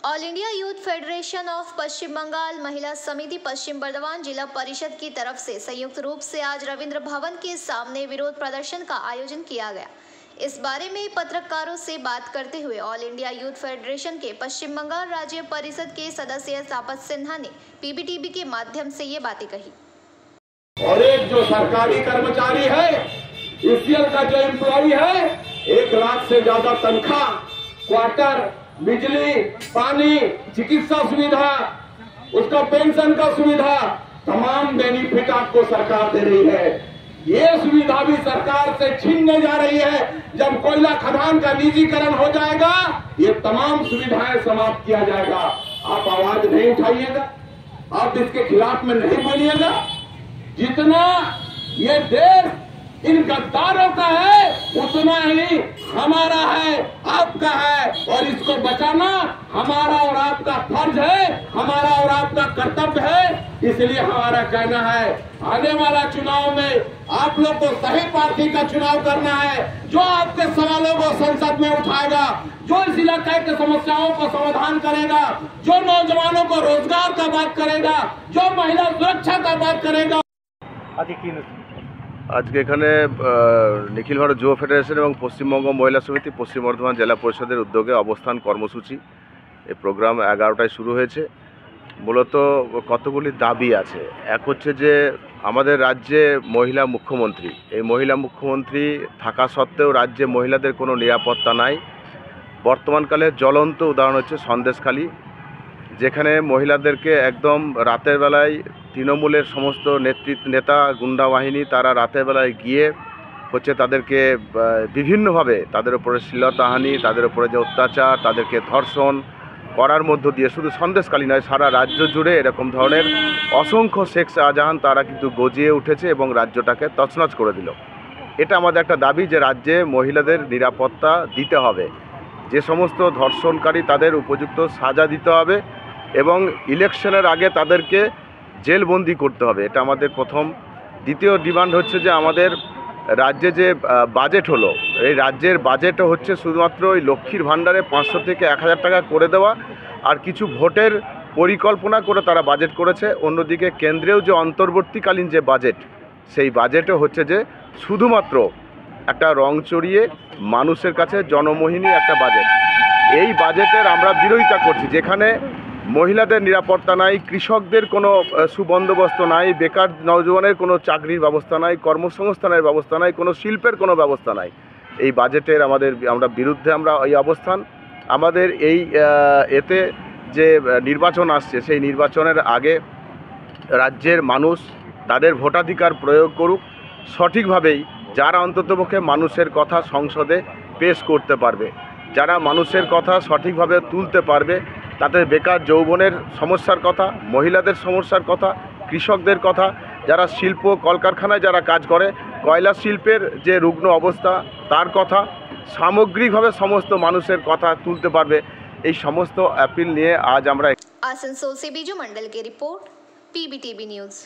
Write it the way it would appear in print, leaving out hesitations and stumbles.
All India youth federation of Paschim Bengal Mahila Samiti पश्चिम बर्धमान जिला परिषद की तरफ से संयुक्त रूप से आज रविंद्र भवन के सामने विरोध प्रदर्शन का आयोजन किया गया। इस बारे में पत्रकारों से बात करते हुए ऑल इंडिया यूथ फेडरेशन के पश्चिम बंगाल राज्य परिषद के सदस्य तापस सिन्हा ने पीबीटीवी के माध्यम से ये बातें कही। और एक जो सरकारी कर्मचारी है, ईसीएल का जो एम्प्लॉई है, 1 लाख से ज्यादा तनख्वाह, क्वार्टर, बिजली, पानी, चिकित्सा सुविधा, उसका पेंशन का सुविधा, तमाम बेनिफिट आपको सरकार दे रही है। ये सुविधा भी सरकार से छीनने जा रही है। जब कोयला खदान का निजीकरण हो जाएगा, ये तमाम सुविधाएं समाप्त किया जाएगा। आप आवाज नहीं उठाइएगा, आप इसके खिलाफ में नहीं बोलिएगा। जितना ये देश इन गद्दारों का है, उतना ही हमारा है, आपका है, और इसको बचाना हमारा और आपका फर्ज है, हमारा और आपका कर्तव्य है। इसलिए हमारा कहना है, आने वाला चुनाव में आप लोग को सही पार्टी का चुनाव करना है, जो आपके सवालों को संसद में उठाएगा, जो इस इलाके की समस्याओं को समाधान करेगा, जो नौजवानों को रोजगार का बात करेगा, जो महिला सुरक्षा का बात करेगा। আজকে এখানে নিখিল ভারত যুব ফেডারেশন এবং পশ্চিমবঙ্গ মহিলা সমিতি পশ্চিম বর্ধমান জেলা পরিষদের উদ্যোগে অবস্থান কর্মসূচি। এই প্রোগ্রাম 11টায় শুরু হয়েছে। মূলত কতগুলি দাবি আছে। এক হচ্ছে যে আমাদের রাজ্যে মহিলা মুখ্যমন্ত্রী, এই মহিলা মুখ্যমন্ত্রী থাকা সত্ত্বেও রাজ্যে মহিলাদের কোনো নিরাপত্তা নাই। বর্তমানকালে জ্বলন্ত উদাহরণ হচ্ছে সন্দেশখালী, যেখানে মহিলাদেরকে একদম রাতের বেলায় তৃণমূলের সমস্ত নেতা গুন্ডা বাহিনী তারা রাতের বেলায় গিয়ে হচ্ছে তাদেরকে বিভিন্নভাবে তাদের উপরে শ্লীলতাহানি, তাদের উপরে যে অত্যাচার, তাদেরকে ধর্ষণ করার মধ্য দিয়ে শুধু সন্দেশখালী নয়, সারা রাজ্য জুড়ে এরকম ধরনের অসংখ্য শেখ শাহজাহান তারা কিন্তু গজিয়ে উঠেছে এবং রাজ্যটাকে তছনছ করে দিল। এটা আমাদের একটা দাবি যে রাজ্যে মহিলাদের নিরাপত্তা দিতে হবে, যে সমস্ত ধর্ষণকারী তাদের উপযুক্ত সাজা দিতে হবে এবং ইলেকশনের আগে তাদেরকে জেলবন্দি করতে হবে। এটা আমাদের প্রথম। দ্বিতীয় ডিমান্ড হচ্ছে যে আমাদের রাজ্যে যে বাজেট হলো, এই রাজ্যের বাজেটও হচ্ছে শুধুমাত্র ওই লক্ষ্মীর ভাণ্ডারে 500 থেকে 1000 টাকা করে দেওয়া আর কিছু ভোটের পরিকল্পনা করে তারা বাজেট করেছে। অন্যদিকে কেন্দ্রেও যে অন্তর্বর্তীকালীন যে বাজেট, সেই বাজেটও হচ্ছে যে শুধুমাত্র একটা রং চড়িয়ে মানুষের কাছে জনমোহিনী একটা বাজেট। এই বাজেটের আমরা বিরোধিতা করছি, যেখানে মহিলাদের নিরাপত্তা নাই, কৃষকদের কোনো সুবন্দোবস্ত নাই, বেকার নওজওয়ানের কোনো চাকরির ব্যবস্থা নাই, কর্মসংস্থানের ব্যবস্থা নাই, কোনো শিল্পের কোনো ব্যবস্থা নাই। এই বাজেটের আমরা বিরুদ্ধে আমরা এই অবস্থান। আমাদের এই এতে যে নির্বাচন আসছে, সেই নির্বাচনের আগে রাজ্যের মানুষ তাদের ভোটাধিকার প্রয়োগ করুক সঠিকভাবেই, যারা অন্ততপক্ষে মানুষের কথা সংসদে পেশ করতে পারবে, যারা মানুষের কথা সঠিকভাবে তুলতে পারবে, তাদের বেকার যৌবনের সমস্যার কথা, মহিলাদের সমস্যার কথা, কৃষকদের কথা, যারা শিল্প কলকারখানায় যারা কাজ করে, কয়লা শিল্পের যে রুগ্ন অবস্থা তার কথা, সামগ্রিকভাবে সমস্ত মানুষের কথা তুলতে পারবে। এই সমস্ত অ্যাপিল নিয়ে আজ আমরা आसनसोल से बीजू मंडल की रिपोर्ट, पीबीटीवी न्यूज़।